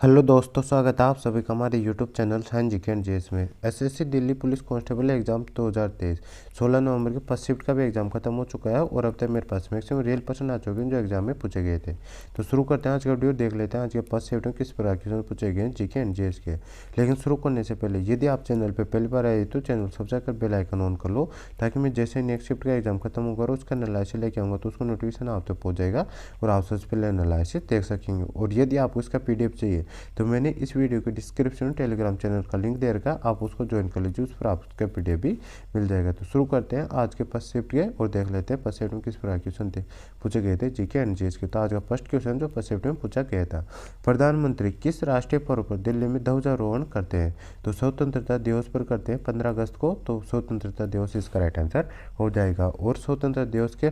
Hello दोस्तों, स्वागत है आप सभी का हमारे YouTube channel science GK and JS में। SSC Delhi police constable exam 2023 16 नवंबर के फर्स्ट शिफ्ट का भी एग्जाम खत्म हो चुका है और अब तक मेरे पास मैक्सिमम रियल प्रश्न आ चुके हैं जो एग्जाम में पूछे गए थे। तो शुरू करते हैं आज का वीडियो, देख लेते हैं आज के फर्स्ट शिफ्ट में किस प्रकार के क्वेश्चन पूछे गए हैं जीके एंड जेएस के। लेकिन शुरू करने से पहले यदि आप चैनल पर पहली बार आए तो चैनल सब्सक्राइब कर बेल आइकन ऑन कर लो, ताकि मैं जैसे नेक्स्ट शिफ्ट का एग्जाम खत्म होगा उसका एनालिसिस लेके आऊँगा तो उसको नोटिफिकेशन आप तक पहुँच जाएगा और आप सबसे पहले एनालिसिस देख सकेंगे। और यदि आपको इसका पीडीएफ चाहिए तो मैंने इस वीडियो के डिस्क्रिप्शन में टेलीग्राम चैनल का लिंक दे रखा, आप उसको ज्वाइन कर लीजिए, उस पर आपका पीडीएफ भी मिल जाएगा। तो शुरू करते हैं आज के फर्स्ट शिफ्ट के और देख लेते हैं फर्स्ट शिफ्ट में किस प्रकार के क्वेश्चन थे पूछे गए थे जीके एंड जीएस के। तो आज का फर्स्ट क्वेश्चन जो फर्स्ट शिफ्ट में पूछा गया था, प्रधानमंत्री किस राष्ट्रीय पर्व पर दिल्ली में ध्वजारोहण करते हैं? तो स्वतंत्रता दिवस पर करते हैं 15 अगस्त को, तो स्वतंत्रता दिवस इसका राइट आंसर हो जाएगा। और स्वतंत्रता दिवस के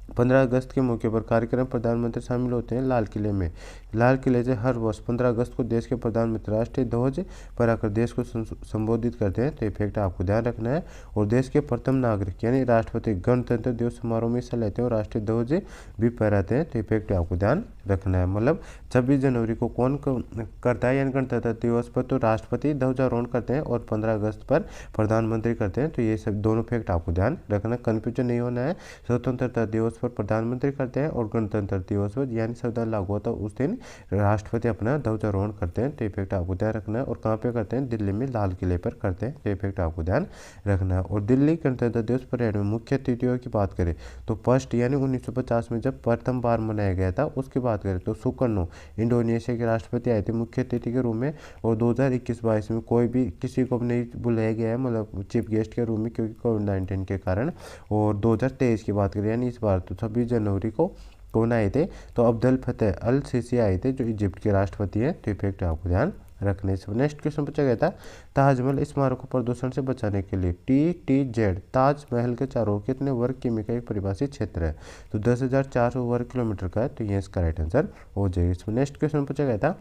15 अगस्त के मौके पर कार्यक्रम प्रधानमंत्री शामिल होते हैं लाल किले में। लाल किले से हर वर्ष 15 अगस्त को देश के प्रधानमंत्री राष्ट्रीय ध्वज फहराकर देश को संबोधित करते हैं, तो ये फैक्ट आपको ध्यान रखना है। और देश के प्रथम नागरिक यानी राष्ट्रपति गणतंत्र दिवस समारोह में हिस्सा लेते हैं और राष्ट्रीय ध्वज भी फहराते हैं, तो ये फैक्ट आपको ध्यान रखना है। मतलब 26 जनवरी को कौन करता है यानी गणतंत्र दिवस पर, तो राष्ट्रपति ध्वजारोहण करते हैं और 15 अगस्त पर प्रधानमंत्री करते हैं, तो ये सब दोनों फैक्ट आपको ध्यान रखना, कन्फ्यूजन नहीं होना है। स्वतंत्रता दिवस पर प्रधानमंत्री करते हैं और गणतंत्र दिवस पर यानी संविधान लागू होता है उस दिन राष्ट्रपति अपना ध्वजारोहण करते हैं, तो इफेक्ट आपको ध्यान रखना है। और कहाँ पे करते हैं? दिल्ली में लाल किले पर करते हैं, तो इफेक्ट आपको ध्यान रखना है। और दिल्ली गणतंत्र दिवस परेड में मुख्य तिथियों की बात करें तो फर्स्ट यानी 1950 में जब प्रथम बार मनाया गया था उसकी बात करें तो सुकर्नो इंडोनेशिया के राष्ट्रपति आए थे मुख्य अतिथि के रूप में। और 2021-22 में कोई भी किसी को नहीं बुलाया गया है, मतलब चीफ गेस्ट के रूप में, क्योंकि कोविड-19 के कारण। और 2023 की बात करें यानी इस बार तो 26 जनवरी को कौन आए थे? तो अब्दुल फतेह अल सीसी आए थे जो इजिप्ट के राष्ट्रपति हैं, तो इफेक्ट आपको ध्यान रखने से। नेक्स्ट क्वेश्चन पूछा गया था, ताजमहल स्मारक को प्रदूषण से बचाने के लिए TTZ ताजमहल के चारों ओर कितने वर्ग किमी का एक परिभाषित क्षेत्र है? तो 10,400 वर्ग किलोमीटर का है, तो ये इसका राइट आंसर हो जाएगा। इसमें नेक्स्ट क्वेश्चन पूछा गया था,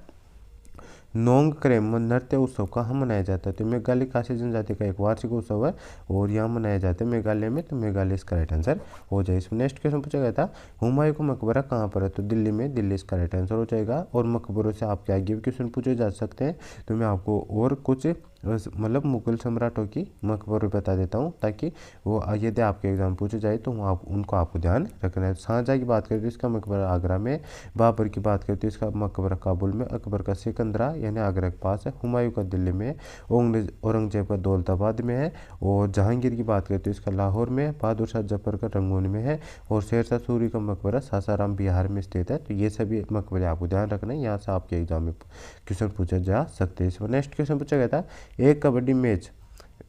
नोंगक्रेम नृत्य उत्सव कहाँ मनाया जाता है? तो मेघालय खासी जनजाति का एक वार्षिक उत्सव है और यहाँ मनाया जाता है मेघालय में, तो मेघालय इसका राइट आंसर हो जाए। इसमें नेक्स्ट क्वेश्चन पूछा गया था, हुमायूं का मकबरा कहाँ पर है? तो दिल्ली में, दिल्ली इसका राइट आंसर हो जाएगा। और मकबरों से आपके आगे भी क्वेश्चन पूछे जा सकते हैं, तो मैं आपको और कुछ मतलब मुगल सम्राटों की मकबरों बता देता हूँ, ताकि वो यदि आपके एग्जाम पूछे जाए तो आप उनको आपको ध्यान रखना है। शाहजहाँ की बात करें तो इसका मकबरा आगरा में, बाबर की बात करें तो इसका मकबरा काबुल में, अकबर का सिकंदरा यानी आगरा के पास है, हुमायूं का दिल्ली में, औरंगजेब का दौलताबाद में है, और जहांगीर की बात करें तो इसका लाहौर में, बहादुर शाह जफर का रंगून में है, और शेरशाह सूरी का मकबरा सासाराम बिहार में स्थित है। तो ये सभी मकबरे आपको ध्यान रखना है, यहाँ से आपके एग्जाम में क्वेश्चन पूछे जा सकते हैं। इसमें नेक्स्ट क्वेश्चन पूछा गया था, एक कबड्डी मैच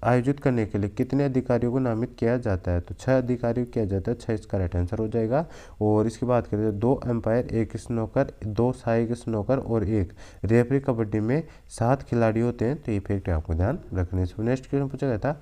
आयोजित करने के लिए कितने अधिकारियों को नामित किया जाता है? तो 6 अधिकारियों किया जाता है, 6 इसका राइट आंसर हो जाएगा। और इसकी बात करें तो 2 एम्पायर, 1 स्नोकर, 2 सहायक स्नोकर और 1 रेफरी। कबड्डी में 7 खिलाड़ी होते हैं, तो ये फैक्ट आपको ध्यान रखने से। नेक्स्ट क्वेश्चन पूछा गया था,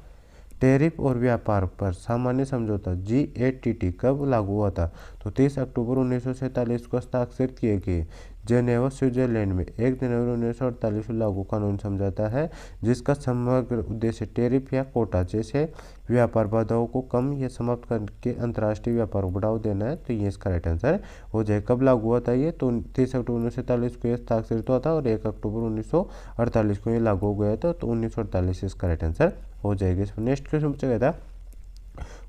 टैरिफ और व्यापार पर सामान्य समझौता GATT कब लागू हुआ था? तो 30 अक्टूबर 1947 को हस्ताक्षरित किए गए जेनेवा स्विट्जरलैंड में 1 जनवरी 1948 को लागू कानून समझौता है, जिसका समग्र उद्देश्य टैरिफ या कोटा जैसे व्यापार बाधाओं को कम या समाप्त करके अंतर्राष्ट्रीय व्यापार को बढ़ावा देना है, तो ये इसका राइट आंसर हो जाए। कब लागू हुआ था ये? तो 30 अक्टूबर 1947 को ये हस्ताक्षरित हुआ था और 1 अक्टूबर 1948 को ये लागू हो गया था, तो 1948 इसका राइट आंसर हो जाएगा। इसमें नेक्स्ट क्वेश्चन पूछा गया था,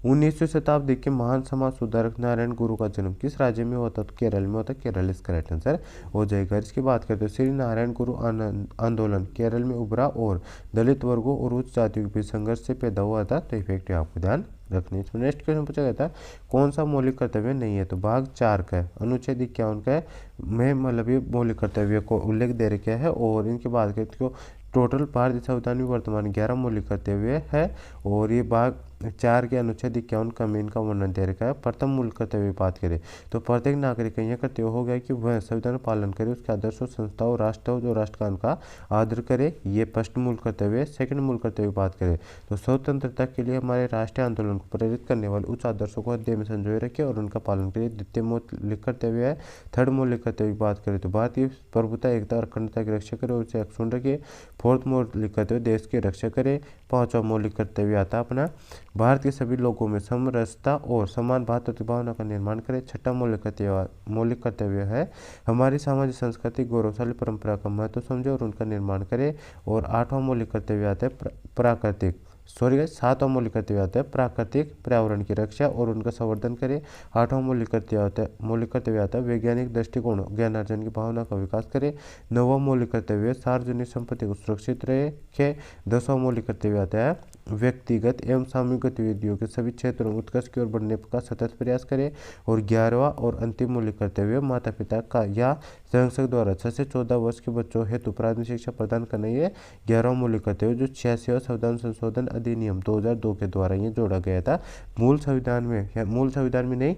19वीं शताब्दी के महान समाज सुधारक नारायण गुरु का जन्म किस राज्य में होता? तो केरल में होता है, केरल इसका राइट आंसर हो जाएगा। इसकी बात करते हैं, श्री नारायण गुरु आंदोलन केरल में उभरा और दलित वर्गों और उच्च जातियों के बीच संघर्ष से पैदा हुआ था, तो इफेक्ट आपको ध्यान रखनी। इसमें नेक्स्ट क्वेश्चन पूछा गया था, कौन सा मौलिक कर्तव्य नहीं है? तो भाग 4 का है, अनुच्छेद 51 का है में, मतलब ये मौलिक कर्तव्य को उल्लेख दे रखा है। और इनकी बात करें तो टोटल भारतीय संविधान में वर्तमान 11 मौलिक कर्तव्य है, और ये भाग 4 के अनुच्छेद 51 का में इनका वर्णन दे रखा है। प्रथम मूल कर्तव्य की बात करें तो प्रत्येक नागरिक का यह कर्तव्य हो गया कि वह संविधान का पालन करे, उसके आदर्शों, संस्थाओं, राष्ट्र और राष्ट्रगान का आदर करे, ये फर्स्ट मूल कर्तव्य है। सेकंड मूल कर्तव्य की बात करें तो स्वतंत्रता के लिए हमारे राष्ट्रीय आंदोलन को प्रेरित करने वाले उच्च आदर्शों को हृदय में संजोए रखे और उनका पालन करे, द्वितीय मौलिक कर्तव्य है। थर्ड मौलिक कर्तव्य की बात करें तो भारतीय प्रभुता, एकता और अखंडता की रक्षा करे और उसे अक्षुण्ण रखे। फोर्थ मौलिक कर्तव्य देश की रक्षा करे। 5वां मौलिक कर्तव्य आता है अपना भारत के सभी लोगों में समरसता और समान भातृत्व की भावना का निर्माण करे। छठा मौलिक कर्तव्य है हमारी सामाजिक संस्कृति गौरवशाली परंपरा का महत्व समझे और उनका निर्माण करे। और आठवां मौलिक कर्तव्य आता है सातवां मौलिक कर्तव्य आता है प्राकृतिक पर्यावरण की रक्षा और उनका संवर्धन करे। आठवां मौलिक कर्तव्य आता है वैज्ञानिक दृष्टिकोण ज्ञानार्जन की भावना का विकास करे। नौवां मौलिक कर्तव्य सार्वजनिक संपत्ति को सुरक्षित रखे। 10वां मौलिक कर्तव्य आता है व्यक्तिगत एवं सामूहिक गतिविधियों के सभी क्षेत्रों में उत्कर्ष की ओर बढ़ने का सतत प्रयास करें। और 11वां और अंतिम मौलिक कर्तव्य माता पिता का या संरक्षक द्वारा 6 से 14 वर्ष के बच्चों हेतु प्राथमिक शिक्षा प्रदान करना। ये 11वां मौलिक कर्तव्य जो 86वां संविधान संशोधन अधिनियम 2002 के द्वारा ये जोड़ा गया था। मूल संविधान में नहीं,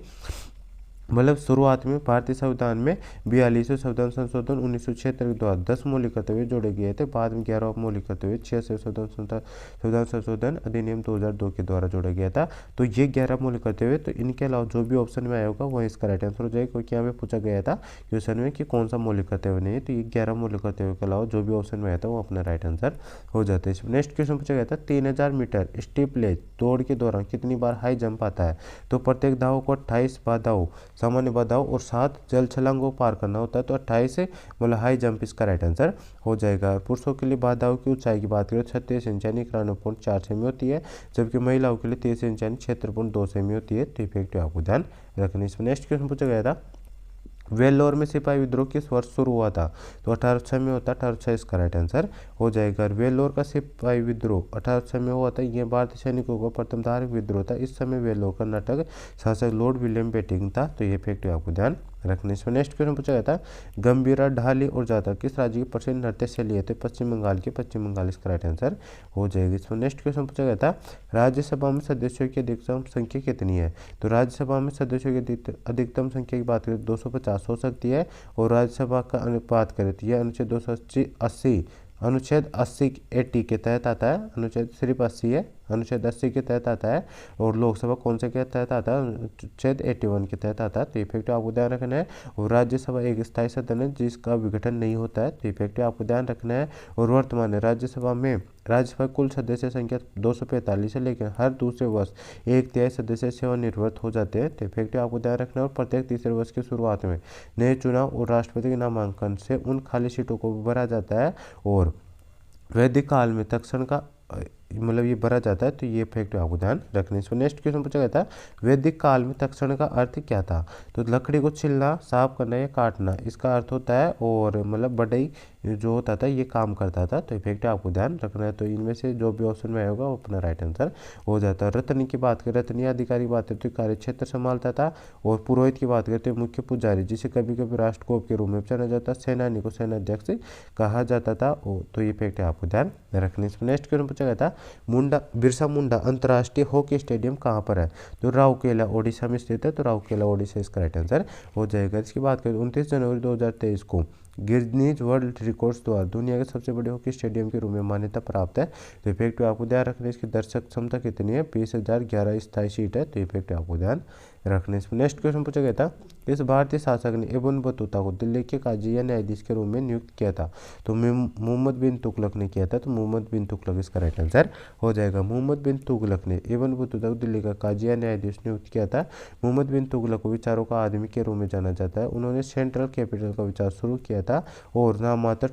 मतलब शुरुआत में भारतीय संविधान में 42वें संविधान संशोधन 1976 के द्वारा 10 मौलिक कर्तव्य जोड़े गए थे। बाद में 11वां मौलिक कर्तव्य 86वें संविधान संशोधन अधिनियम 2002 के द्वारा जोड़ा गया था। तो ये 11 मौलिक कर्तव्य, तो इनके अलावा जो भी ऑप्शन में आया होगा वह इसका राइट आंसर हो जाएगा, क्योंकि यहाँ पे पूछा गया था क्वेश्चन में कि कौन सा मौलिक कर्तव्य नहीं है। तो ये 11 मौलिक कर्तव्य के अलावा जो भी ऑप्शन में आया था वो अपना राइट आंसर हो जाता है। नेक्स्ट क्वेश्चन पूछा गया था 3000 मीटर स्टीपलेज दौड़ के दौरान कितनी बार हाई जंप आता है। तो प्रत्येक धाव को 28 बाधाओं सामान्य बाधाओं और 7 जल छलांगों पार करना होता है। तो 28 से मतलब हाई जंप इसका राइट आंसर हो जाएगा। पुरुषों के लिए बाधाओं की ऊंचाई की बात करें 36 इंच यानी 91.4 सेमी होती है, जबकि महिलाओं के लिए 30 इंच यानी 76.2 सेमी होती है। तो इफेक्टिव आपको ध्यान रखना। इसमें नेक्स्ट क्वेश्चन पूछा गया था वेल्लोर में सिपाही विद्रोह किस वर्ष शुरू हुआ था। तो 1806 में होता है, 1806 इसका राइट आंसर हो जाएगा। वेल्लोर का सिपाही विद्रोह 1806 में हुआ था। यह भारतीय सैनिकों का प्रथम धार्मिक विद्रोह था। इस समय वेल्लोर कर्नाटक शासक लॉर्ड विलियम बेटिंग था। तो ये फैक्ट आपको ध्यान रखने। इसमें नेक्स्ट क्वेश्चन पूछा गया था गंभीरा ढाली और जाता किस राज्य की प्रसिद्ध नृत्य शैली है। तो पश्चिम बंगाल इसका राइट आंसर हो जाएगा। इसमें नेक्स्ट क्वेश्चन पूछा गया था राज्यसभा में सदस्यों की अधिकतम संख्या कितनी है। तो राज्यसभा में सदस्यों की अधिकतम संख्या की बात करें 250 हो सकती है। और राज्यसभा का अनुपात करें तो यह अनुच्छेद 80 के तहत आता है। अनुच्छेद सिर्फ 80 है, अनुच्छेद 80 के तहत आता है। और लोकसभा कौन से के तहत आता है, अनुच्छेद 81 के तहत आता है। तो इफेक्टिव आपको ध्यान रखना है। और राज्यसभा एक स्थायी सदन है जिसका विघटन नहीं होता है। तो इफेक्टिव आपको ध्यान रखना है। और वर्तमान में राज्यसभा कुल सदस्य संख्या 245 है, लेकिन हर दूसरे वर्ष 1/3 सदस्य सेवानिवृत्त हो जाते हैं। तो इफेक्टिव आपको ध्यान रखना है। और प्रत्येक तीसरे वर्ष की शुरुआत में नए चुनाव और राष्ट्रपति के नामांकन से उन खाली सीटों को भरा जाता है। और वैदिक काल में तक्षण का मतलब ये भरा जाता है। तो ये फैक्ट आपको ध्यान रखने। इसमें नेक्स्ट क्वेश्चन पूछा गया था वैदिक काल में तक्षण का अर्थ क्या था। तो लकड़ी को छिलना, साफ करना या काटना इसका अर्थ होता है। और मतलब बढ़ई जो होता था ये काम करता था। तो इफेक्ट आपको ध्यान रखना है। तो इनमें से जो भी ऑप्शन में आएगा वो अपना राइट आंसर हो जाता है। रत्नी की बात करें, रत्नी अधिकारी बात करते कार्य क्षेत्र संभालता था। और पुरोहित की बात करते मुख्य पुजारी जिसे कभी कभी राष्ट्रकोप के रूप में जाना जाता। सेनानी को सेनाध्यक्ष कहा जाता था। तो ये फैक्ट आपको ध्यान रखने। इसमें नेक्स्ट क्वेश्चन पूछा गया था बिरसा मुंडा अंतर्राष्ट्रीय हॉकी स्टेडियम कहाँ पर है। तो राउरकेला ओडिशा में स्थित है। तो राउरकेला ओडिशा इसका राइट आंसर हो जाएगा। इसकी बात करें 29 जनवरी 2023 को गिनीज वर्ल्ड रिकॉर्ड्स द्वारा दुनिया के सबसे बड़े हॉकी स्टेडियम के रूप में मान्यता प्राप्त है। तो इफेक्टिव आपको ध्यान रखना है। इसकी दर्शक क्षमता कितनी है, 20,011 स्थायी सीट है। तो इफेक्टिव आपको ध्यान रखने। इसमें नेक्स्ट क्वेश्चन पूछा गया था इस भारतीय शासक ने इब्न बतूता को दिल्ली के काजी या न्यायाधीश के रूप में नियुक्त किया था। तो मोहम्मद बिन तुगलक ने किया था। तो मोहम्मद बिन तुगलक इसका राइट आंसर हो जाएगा। मोहम्मद बिन तुगलक ने इब्न बतूता को दिल्ली का काजी या न्यायाधीश नियुक्त किया था। मोहम्मद बिन तुगलक को विचारों का आदमी के रूप में जाना जाता है। उन्होंने सेंट्रल कैपिटल का विचार शुरू किया था। और नामात्र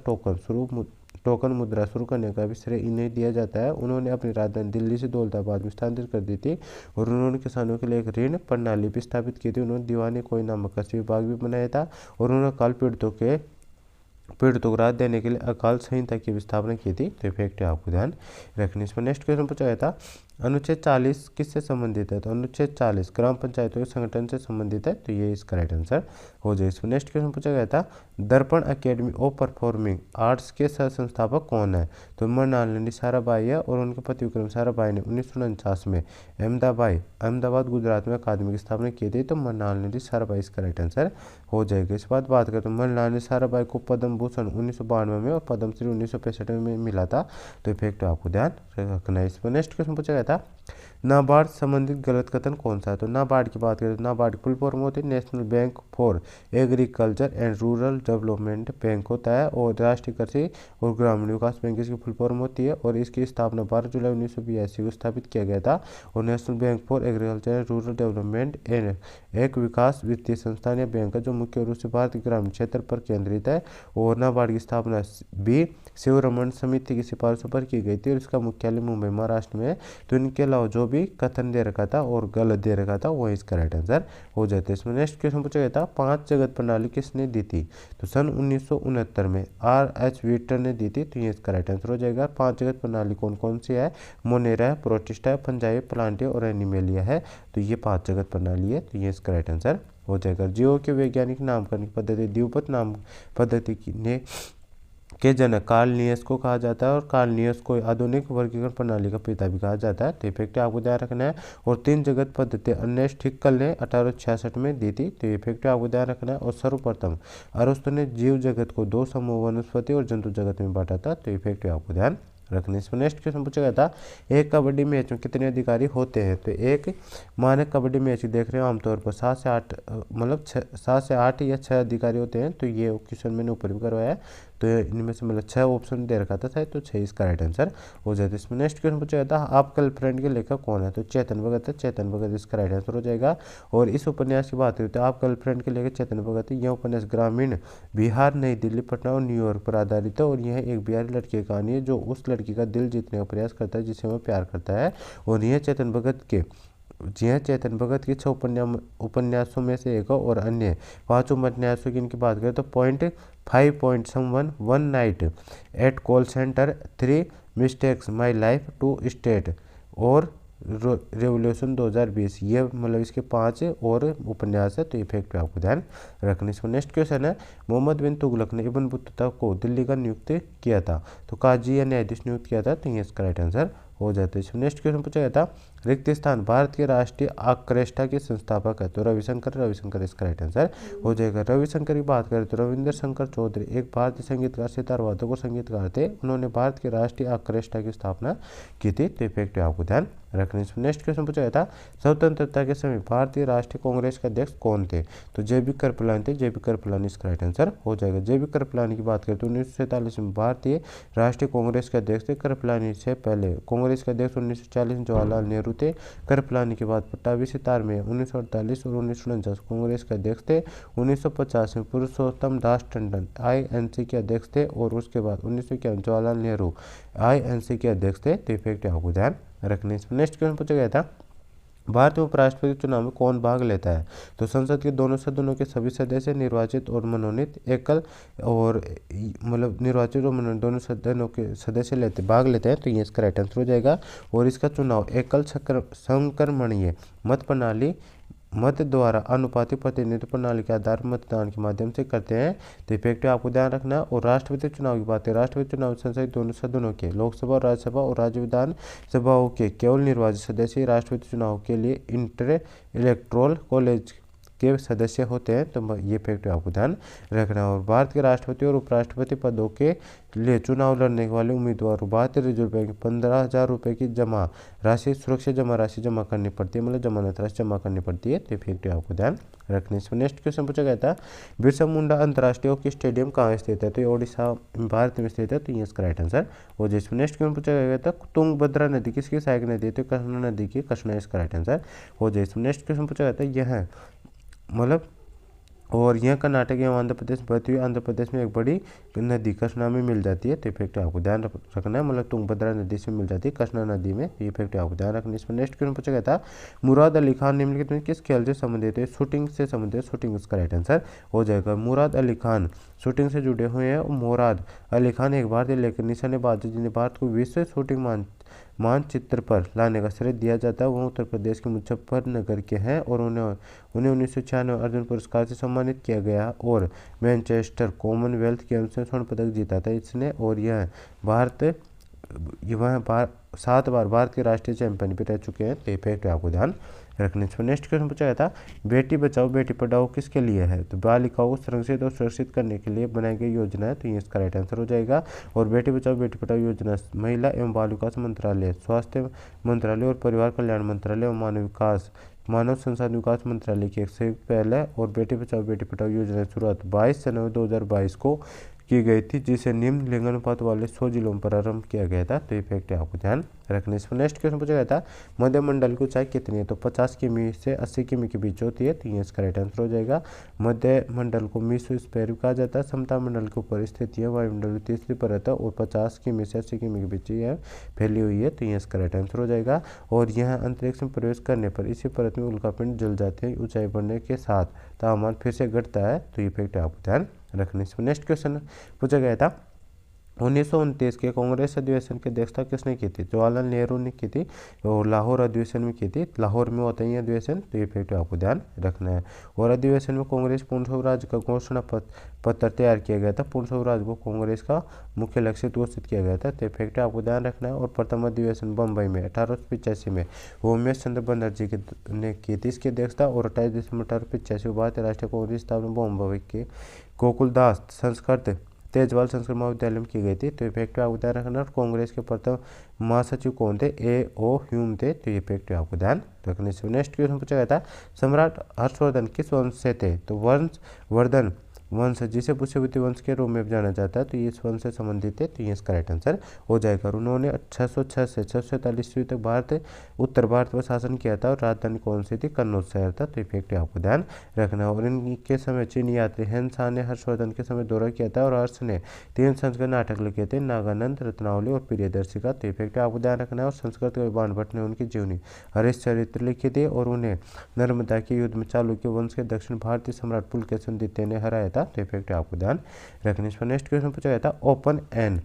टोकन मुद्रा शुरू करने का भी श्रेय इन्हें दिया जाता है। उन्होंने अपनी राजधानी दिल्ली से दौलताबाद में स्थानांतरित कर दी थी। और उन्होंने किसानों के लिए एक ऋण प्रणाली भी स्थापित की थी। उन्होंने दीवानी कोई नामक कृषि विभाग भी बनाया था। और उन्होंने अकाल पीड़ितों को राहत देने के लिए अकाल संहिता की भी स्थापना की थी। तो इफेक्ट आपको ध्यान रखने। इसमें नेक्स्ट क्वेश्चन पूछा गया था अनुच्छेद 40 किससे संबंधित है। तो अनुच्छेद 40 ग्राम पंचायतों के संगठन से संबंधित है। तो ये इसका राइट आंसर हो जाए। इसमें नेक्स्ट क्वेश्चन पूछा गया था दर्पण अकेडमी ऑफ परफॉर्मिंग आर्ट्स के सह संस्थापक कौन है। तो मृणालिनी साराभाई है। और उनके पति विक्रम साराभाई ने 1949 में अहमदाबाद गुजरात में अकादमी की स्थापना की थी। तो मृणालिनी साराभाई इसका राइट आंसर हो जाएगा। इस बात करें तो मृणालिनी साराभाई को पद्म भूषण 1992 में और पद्मश्री 1965 में मिला था। तो इफेक्ट आपको ध्यान रखना है। इसमें नेक्स्ट क्वेश्चन पूछा गया था नाबार्ड संबंधित गलत कथन कौन सा है? तो नाबार्ड की बात करें तो नाबार्ड फुल फॉर्म होती है national bank for agriculture and rural development bank होता है, और राष्ट्रीय कृषि और ग्रामीण विकास बैंक इसकी फुल फॉर्म होती है, और इसकी स्थापना 12 जुलाई 1982 को स्थापित किया गया था। और national bank for agriculture and rural development एक विकास वित्तीय संस्थान या बैंक है जो मुख्य रूप से भारतीय ग्रामीण क्षेत्र पर केंद्रित है। और नाबार्ड की स्थापना भी शिवरमन समिति की सिफारिशों पर की गई थी, और इसका मुख्यालय मुंबई महाराष्ट्र में है। तो इनके अलावा जो भी कथन दे रखा था और गलत दे रखा था वो इसका राइट आंसर हो जाता है। इसमें नेक्स्ट क्वेश्चन पूछा गया था 5 जगत प्रणाली किसने दी थी? तो सन 1969 में R.H. व्हीटर ने दी थी, तो ये इसका राइट आंसर हो जाएगा। 5 जगत प्रणाली कौन कौन सी है? मोनेरा है, प्रोटिस्टा है, फंजाई, प्लांटिया और एनिमेलिया है। तो ये 5 जगत प्रणाली है, तो ये इसका राइट आंसर हो जाएगा। जीवों के वैज्ञानिक नामकरण की पद्धति द्विपद नाम पद्धति ने के जनक कार्ल लिन्स को कहा जाता है, और कार्ल लिन्स को आधुनिक वर्गीकरण प्रणाली का पिता भी कहा जाता है। तो इफेक्ट आपको ध्यान रखना है। और 3 जगत पद्धति अर्नेस्ट हिक्कल ने 1866 में दी थी, तो इफेक्ट आपको ध्यान रखना है। और सर्वप्रथम अरस्तु ने जीव जगत को 2 समूह वनस्पति और जंतु जगत में बांटा था, तो इफेक्ट आपको ध्यान रखने। इसमें नेक्स्ट क्वेश्चन पूछा गया था एक कबड्डी मैच में कितने अधिकारी होते हैं? तो एक मानक कबड्डी मैच देख रहे हो आमतौर पर 7 से 8 मतलब 7 से 8 या 6 अधिकारी होते हैं। तो ये क्वेश्चन मैंने ऊपर भी करवाया है, तो इनमें से मतलब 6 ऑप्शन दे रखा था, तो 6 इसका राइट आंसर हो जाता है। इसमें नेक्स्ट क्वेश्चन पूछा गया था आप गर्लफ्रेंड के लेखक कौन है? तो चेतन भगत है, चेतन भगत इसका राइट आंसर हो जाएगा। और इस उपन्यास की बात करें तो आप गर्लफ्रेंड के लेखक चेतन भगत है। यह उपन्यास ग्रामीण बिहार, नई दिल्ली, पटना और न्यूयॉर्क पर आधारित है, और यह एक बिहारी लड़की की कहानी है जो उस लड़की का दिल जीतने का प्रयास करता है जिसे वह प्यार करता है। और यह चेतन भगत की 6 उपन्यासों में से एक है। और अन्य 5 उपन्यासों की इनकी बात करें तो point someone, one night at call centre, 3 mistakes my life, 2 state और रेवोल्यूशन 2020, ये मतलब इसके 5 और उपन्यास है। तो इफेक्ट पे आपको ध्यान रखने। इसमें नेक्स्ट क्वेश्चन है मोहम्मद बिन तुगलक ने इब्न बतूता को दिल्ली का नियुक्त किया था, तो काजी या न्यायाधीश नियुक्त किया था, तो ये इसका राइट आंसर हो जाता है। इसमें नेक्स्ट क्वेश्चन पूछा गया था रिक्त स्थान भारत के राष्ट्रीय आर्केस्ट्रा के संस्थापक है, तो रविशंकर इसका राइट आंसर हो जाएगा। रविशंकर की बात करें तो रविंद्र शंकर चौधरी एक भारतीय संगीतकार, सितार वादक और संगीतकार थे। उन्होंने भारत के राष्ट्रीय आर्केस्ट्रा की स्थापना की थी, तो इफेक्ट आपको ध्यान रखने। नेक्स्ट क्वेश्चन पूछा गया था स्वतंत्रता के समय भारतीय राष्ट्रीय कांग्रेस के अध्यक्ष कौन थे? तो JB कृपलानी थे, JB कृपलानी इसका राइट आंसर हो जाएगा। JB कृपलानी की बात करें तो 1947 में भारतीय राष्ट्रीय कांग्रेस के अध्यक्ष थे। कृपलानी से पहले कांग्रेस के अध्यक्ष 1940 में जवाहरलाल नेहरू थे। कृपलानी के बाद पट्टाभी सितार में 1948 और 1949 कांग्रेस के अध्यक्ष थे। 1950 में पुरुषोत्तम दास टंडन INC के अध्यक्ष थे, और उसके बाद 1951 जवाहरलाल नेहरू INC के अध्यक्ष थे, तो इफेक्ट आपको ध्यान रखने। नेक्स्ट क्वेश्चन पूछा गया था भारत में उपराष्ट्रपति चुनाव में कौन भाग लेता है? तो संसद के दोनों सदनों के सभी सदस्य निर्वाचित और मनोनीत एकल और मतलब निर्वाचित और मनोनीत दोनों सदनों के सदस्य भाग लेते हैं, तो ये इसका राइट आंसर हो जाएगा। और इसका चुनाव एकल संक्रमणीय मत प्रणाली मत द्वारा अनुपातिक प्रतिनिधित्व प्रणाली के आधार मतदान के माध्यम से करते हैं, तो इफेक्टिव आपको ध्यान रखना है। और राष्ट्रपति चुनाव की बात है, राष्ट्रपति चुनाव संसद दोनों सदनों के लोकसभा और राज्यसभा और राज्य विधान सभाओं के केवल निर्वाचित सदस्य राष्ट्रपति चुनाव के लिए इंटर इलेक्टोरल कॉलेज के सदस्य होते हैं, तो ये फैक्ट आपको ध्यान रखना। और भारत के राष्ट्रपति और उपराष्ट्रपति पदों के लिए चुनाव लड़ने वाले उम्मीदवार भारतीय रिजर्व बैंक 15,000 रुपये की जमा राशि सुरक्षा जमा राशि जमा करनी पड़ती है, मतलब जमानत राशि जमा करनी पड़ती है, तो फैक्ट आपको ध्यान रखने। इसमें नेक्स्ट क्वेश्चन पूछा गया था बिरसा मुंडा अंतर्राष्ट्रीय हॉकी स्टेडियम कहाँ स्थित है? तो ये ओडिशा भारत में स्थित है, तो ये इसका राइट आंसर हो जाए। इसमें नेक्स्ट क्वेश्चन पूछा गया था तुंगभद्रा नदी किसकी सहायक नदी है? तो कृष्णा नदी की, कृष्णा इसका राइट आंसर हो जाए। इसमें नेक्स्ट क्वेश्चन पूछा गया था यह मतलब और यह कर्नाटक एवं आंध्र प्रदेश बहती हुई आंध्र प्रदेश में एक बड़ी नदी कृष्णा में मिल जाती है, तो इफेक्ट आपको ध्यान रखना है, मतलब तुंगभद्रा नदी से मिल जाती है कृष्णा नदी में, तो इफेक्ट आपको ध्यान रखना है। इसमें नेक्स्ट क्वेश्चन पूछा गया था मुराद अली खान निम्नलिखित में किस खेल से संबंधित है? शूटिंग से संबंधित, शूटिंग इसका राइट आंसर हो जाएगा। मुराद अली खान शूटिंग से जुड़े हुए हैं। मुराद अली खान एक भारतीय लेखक निशानेबाज जिन्हें भारत को विश्व शूटिंग मानचित्र पर लाने का श्रेय दिया जाता है। वह उत्तर प्रदेश के मुजफ्फरनगर के हैं, और उन्हें 1996 अर्जुन पुरस्कार से सम्मानित किया गया, और मैनचेस्टर कॉमनवेल्थ गेम्स में स्वर्ण पदक जीता था इसने, और यह 7 बार भारत के राष्ट्रीय चैंपियन भी रह चुके हैं, तो इफेक्ट आपको ध्यान रखने से। नेक्स्ट क्वेश्चन पूछा गया था बेटी बचाओ बेटी पढ़ाओ किसके लिए है, तो बालिकाओं को संरक्षित और सुरक्षित करने के लिए बनाई गई योजना है, तो ये इसका राइट आंसर हो जाएगा। और बेटी बचाओ बेटी पढ़ाओ योजना महिला एवं बाल विकास मंत्रालय, स्वास्थ्य मंत्रालय और परिवार कल्याण मंत्रालय और मानव संसाधन विकास मंत्रालय की एक संयुक्त पहल है। और बेटी बचाओ बेटी पढ़ाओ योजना की शुरुआत 22 जनवरी 2022 को की गई थी, जिसे निम्न लिंगानुपात वाले 100 जिलों में प्रारंभ किया गया था, तो ये फैक्ट आपको ध्यान रखने से। नेक्स्ट क्वेश्चन पूछा गया था मध्य मंडल की ऊंचाई कितनी है, तो 50 किमी से 80 किमी के बीच होती है, तो ये इसका राइट आंसर हो जाएगा। मध्य मंडल को मेसोस्फीयर कहा जाता है, समता मंडल के ऊपर स्थित है, वायुमंडल की तीसरी परत है और 50 किमी से 80 किमी के बीच यह फैली हुई है, तो ये इसका राइट आंसर हो जाएगा। और यह अंतरिक्ष में प्रवेश करने पर इसी परत में उल्कापिंड जल जाते हैं, ऊंचाई बढ़ने के साथ तापमान फिर से घटता है, तो ये फैक्ट आपको ध्यान रखने से। नेक्स्ट क्वेश्चन पूछा गया था 1929 के कांग्रेस अधिवेशन की अध्यक्षता किसने की थी, जवाहरलाल नेहरू ने की थी और लाहौर अधिवेशन में की थी, लाहौर में होता है ये अधिवेशन, तो ये फैक्ट आपको ध्यान रखना है। और अधिवेशन में कांग्रेस पूर्ण स्वराज का घोषणा पत्र तैयार किया गया था, पूर्ण स्वराज को कांग्रेस का मुख्य लक्ष्य घोषित किया गया था, तो ये फैक्ट आपको ध्यान रखना है। और प्रथम अधिवेशन बम्बई में 1885 में उमेश चंद्र बनर्जी ने की थी इसकी अध्यक्षता। और 28 दिसंबर 1885 को भारतीय राष्ट्रीय कांग्रेस स्थापना बम्बई के गोकुलदास संस्कृत तेजपाल संस्कृत महाविद्यालय में की गई थी, तो ये फैक्ट आपको ध्यान रखना। कांग्रेस के प्रथम महासचिव कौन थे, A.O. ह्यूम थे, तो ये फैक्ट आपको ध्यान रखने से। नेक्स्ट क्वेश्चन पूछा गया था सम्राट हर्षवर्धन किस वंश से थे, तो वर्धन वंश, जिसे पुष्यवती वंश के रूप में जाना जाता है, तो ये इस वंश से संबंधित है, तो ये इसका राइट आंसर हो जाएगा। और उन्होंने 606 से 647 ईस्वी तक उत्तर भारत पर शासन किया था और राजधानी कौन सी थी, कन्नौज शहर था, तो इफेक्ट आपको ध्यान रखना है। और इनके समय चीनी यात्री हेन शाह ने हर्षवर्धन के समय दौरा किया था और हर्ष ने 3 संस्कृत नाटक लिखे थे, नागानंद, रत्नावली और प्रियदर्शिका, तो इफेक्ट आपको ध्यान रखना है। और संस्कृत कवि बाण भट्ट ने उनकी जीवनी हरिश्चरित्र लिखी थी और उन्हें नर्मदा के युद्ध में चालुक्य वंश के दक्षिण भारतीय सम्राट पुलकेशिन द्वितीय ने हराया था, तो इफेक्ट आपको ध्यान रखने से। नेक्स्ट क्वेश्चन पूछा गया था ओपन एन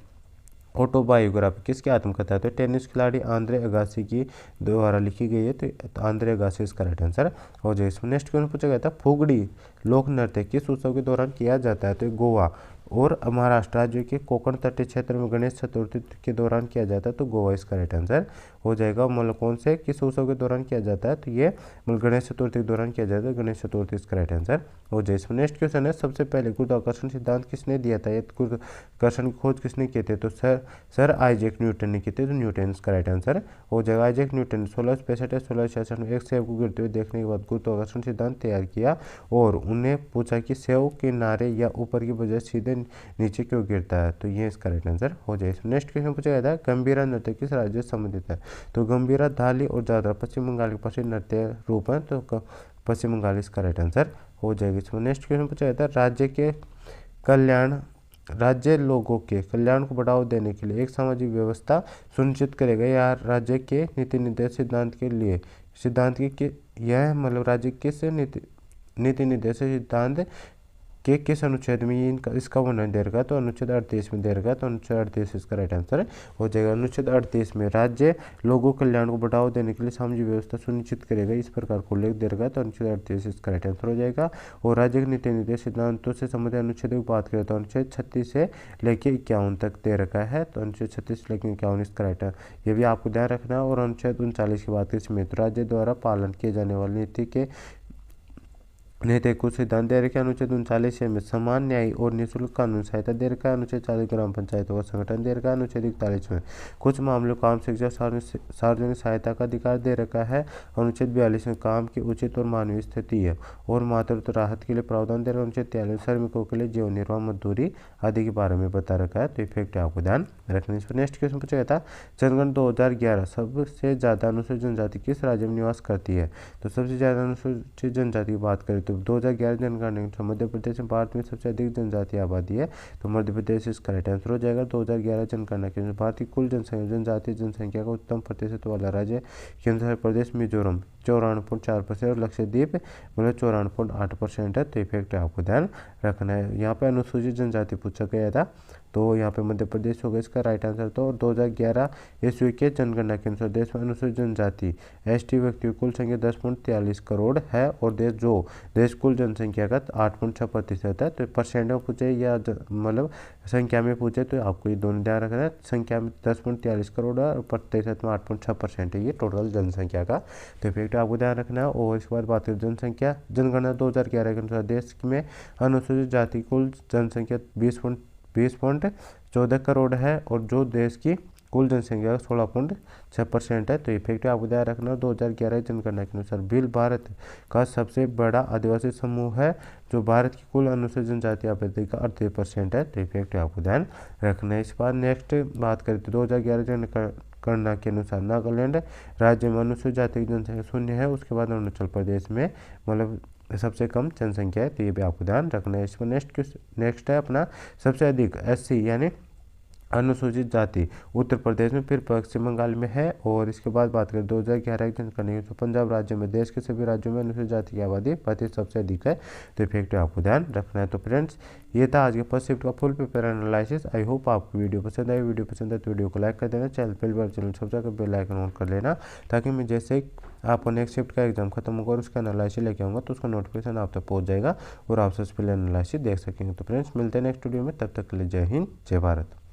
ऑटोबायोग्राफी किसकी आत्मकथा है, तो टेनिस खिलाड़ी आंद्रे अगासी की द्वारा लिखी गई है, तो आंद्रे अगासी इसका राइट आंसर हो जाए। इसमें नेक्स्ट क्वेश्चन पूछा गया था फुगड़ी लोक नृत्य किस उत्सव के दौरान किया जाता है, तो गोवा और महाराष्ट्र राज्य के कोकण तटीय क्षेत्र में गणेश चतुर्थी के दौरान किया जाता है, तो गोवा इसका राइट आंसर हो जाएगा। मतलब कौन से किस उत्सव के दौरान किया जाता है, तो ये गणेश चतुर्थी के दौरान किया जाता है, गणेश चतुर्थी इसका राइट आंसर हो जाए। इसमें नेक्स्ट क्वेश्चन है सबसे पहले गुरुत्वाकर्षण सिद्धांत किसने दिया था, ये गुरुत्वाकर्षण की खोज किसने किए थे, तो सर आइजैक न्यूटन ने की थी, तो न्यूटन इसका राइट आंसर हो जाएगा। आइजैक न्यूटन ने 1665 या 1666 में एक सेब को गिरते हुए देखने के बाद गुरुत्वाकर्षण सिद्धांत तैयार किया और उन्हें पूछा कि सेब किनारे या ऊपर की बजाय सीधे नीचे क्यों गिरता है, तो ये इसका राइट आंसर हो जाए। नेक्स्ट क्वेश्चन पूछा गया था गंभीरा नृत्य किस राज्य से संबंधित है, तो गंभीरा धाली और दादरा पश्चिम बंगाल के प्रसिद्ध नृत्य रूप है, तो पश्चिम बंगाल इसका राइट आंसर हो जाएगी। इसमें नेक्स्ट क्वेश्चन पूछा गया था राज्य लोगों के कल्याण को बढ़ावा देने के लिए एक सामाजिक व्यवस्था सुनिश्चित करेगा या राज्य के नीति निर्देश सिद्धांत के यह मतलब राज्य किस नीति निर्देश सिद्धांत के किस अनुच्छेद में ये इसका वर्णन दे रखा है, तो अनुच्छेद 38 में दे रखा है, तो अनुच्छेद 38 इसका राइट आंसर हो जाएगा। अनुच्छेद 38 में राज्य लोगों कल्याण को बढ़ावा देने के लिए सामाजिक व्यवस्था सुनिश्चित करेगा इस प्रकार को उल्लेख दे रखा है, तो अनुच्छेद 38 इसका राइट आंसर हो जाएगा। और राज्य के नीति निर्देश सिद्धांतों से संबंधित अनुच्छेद की बात करें तो अनुच्छेद 36 से लेकर 51 तक दे रखा है, तो अनुच्छेद 36 से लेकर 51 इसका राइट है, ये भी आपको ध्यान रखना है। और अनुच्छेद 39 की बात करें तो राज्य द्वारा पालन किए जाने वाली नीति के कुछ सिद्धांत दे रखे। अनुच्छेद 39 में समान न्याय और निःशुल्क कानूनी सहायता दे रखा है। अनुच्छेद 40 ग्राम पंचायतों का संगठन दे रखा है। अनुच्छेद 41 में कुछ मामलों काम शिक्षा सार्वजनिक सहायता का अधिकार दे रखा है। अनुच्छेद 42 में काम की उचित और मानवीय स्थिति है और मातृत्व राहत के लिए प्रावधान दे रखा है। अनुच्छेद 43 श्रमिकों के लिए जीवन निर्वाह मजदूरी आदि के बारे में बता रखा है, तो इफेक्ट आपको ध्यान रखने से। नेक्स्ट क्वेश्चन पूछा गया था जनगणना 2011 सबसे ज्यादा अनुसूचित जनजाति किस राज्य में निवास करती है, तो सबसे ज्यादा अनुसूचित जनजाति की बात करें तो 2011 जनगणना के मध्य प्रदेश में भारत में सबसे अधिक जनजातीय आबादी है, तो मध्य प्रदेश इसका राइट आंसर हो जाएगा। 2011 जनगणना के अनुसार भारत की कुल जनजातीय जनसंख्या का उत्तम प्रतिशत वाला राज्य केंद्र प्रदेश मिजोरम 94.4% और लक्षद्वीप मतलब 94.8% है, तो इफेक्ट आपको ध्यान रखना है। यहाँ पे अनुसूचित जनजाति पूछा गया था, तो यहाँ पे मध्य प्रदेश होगा इसका राइट आंसर। तो 2011 ईस्वी के जनगणना के अनुसार देश में अनुसूचित जनजाति एसटी व्यक्तियों की कुल संख्या 10.43 करोड़ है और देश कुल जनसंख्या का 8.6% है। तो परसेंट में पूछे या मतलब संख्या में पूछे तो आपको ये दोनों ध्यान रखना है। संख्या में 10.43 करोड़ है और प्रतिशत में 8.6% है ये टोटल जनसंख्या का, तो इफेक्ट इफेक्टिव आपको ध्यान रखना है। और इसके बाद बात करें जनसंख्या जनगणना 2011 के अनुसार देश में अनुसूचित जाति कुल जनसंख्या 20.14 करोड़ है और जो देश की कुल जनसंख्या 16.6% है। तो इफेक्टिव आपको ध्यान रखना 2011 जनगणना के अनुसार भील भारत का सबसे बड़ा आदिवासी समूह है जो भारत की कुल अनुसूचित जनजाति आबादी का 38% है। तो इफेक्टिव आपको ध्यान रखना है। इस बार नेक्स्ट बात करें तो 2011 जनगणना के अनुसार नागालैंड राज्य में अनुसूचित जाति की जनसंख्या 0 है। उसके बाद अरुणाचल प्रदेश में मतलब सबसे कम जनसंख्या है। तो ये भी आपको ध्यान रखना है। इसमें नेक्स्ट है अपना सबसे अधिक SC यानी अनुसूचित जाति उत्तर प्रदेश में, फिर पश्चिम बंगाल में है। और इसके बाद बात करें 2011 की जनगणना तो पंजाब राज्य में देश के सभी राज्यों में अनुसूचित जाति की आबादी प्रतिशत सबसे अधिक है। तो इफेक्टिव आपको ध्यान रखना है। तो फ्रेंड्स ये था आज के फर्स्ट शिफ्ट का full paper analysis. I hope आपको वीडियो पसंद आई। वीडियो पसंद है तो वीडियो को लाइक कर देना, चैनल सब्सक्राइब कर बेल आइकन ऑन कर लेना ताकि मैं जैसे आपको नेक्स्ट शिफ्ट का एग्जाम खत्म होगा और उसका एनालिसिस लेके आऊँगा तो उसका नोटिफिकेशन आप तक पहुँच जाएगा और आप सबसे पहले एनालिसिस देख सकेंगे। तो फ्रेंड्स मिलते हैं नेक्स्ट वीडियो में, तब तक के लिए जय हिंद जय भारत।